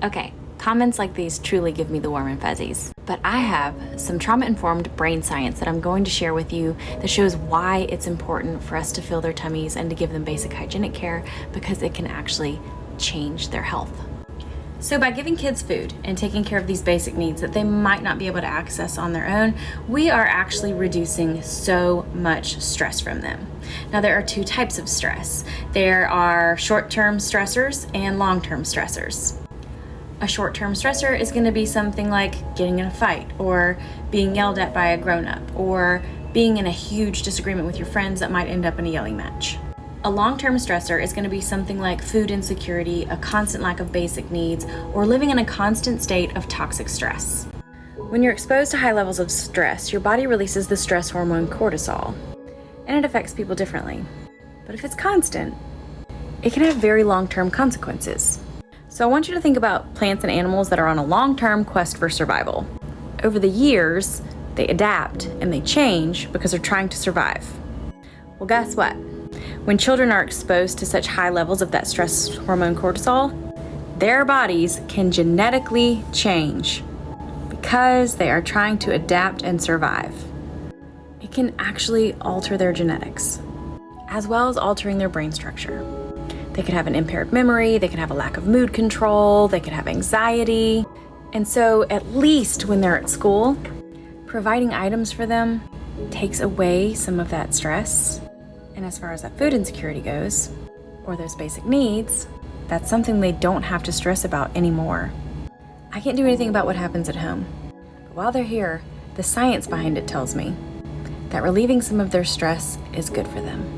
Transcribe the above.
Okay, comments like these truly give me the warm and fuzzies. But I have some trauma-informed brain science that I'm going to share with you that shows why it's important for us to fill their tummies and to give them basic hygienic care, because it can actually change their health. So by giving kids food and taking care of these basic needs that they might not be able to access on their own, we are actually reducing so much stress from them. Now, there are two types of stress. There are short-term stressors and long-term stressors. A short-term stressor is going to be something like getting in a fight, or being yelled at by a grown-up, or being in a huge disagreement with your friends that might end up in a yelling match. A long-term stressor is going to be something like food insecurity, a constant lack of basic needs, or living in a constant state of toxic stress. When you're exposed to high levels of stress, your body releases the stress hormone cortisol, and it affects people differently. But if it's constant, it can have very long-term consequences. So I want you to think about plants and animals that are on a long-term quest for survival. Over the years, they adapt and they change because they're trying to survive. Well, guess what? When children are exposed to such high levels of that stress hormone cortisol, their bodies can genetically change because they are trying to adapt and survive. It can actually alter their genetics, as well as altering their brain structure. They could have an impaired memory, they could have a lack of mood control, they could have anxiety. And so at least when they're at school, providing items for them takes away some of that stress. And as far as that food insecurity goes, or those basic needs, that's something they don't have to stress about anymore. I can't do anything about what happens at home. But while they're here, the science behind it tells me that relieving some of their stress is good for them.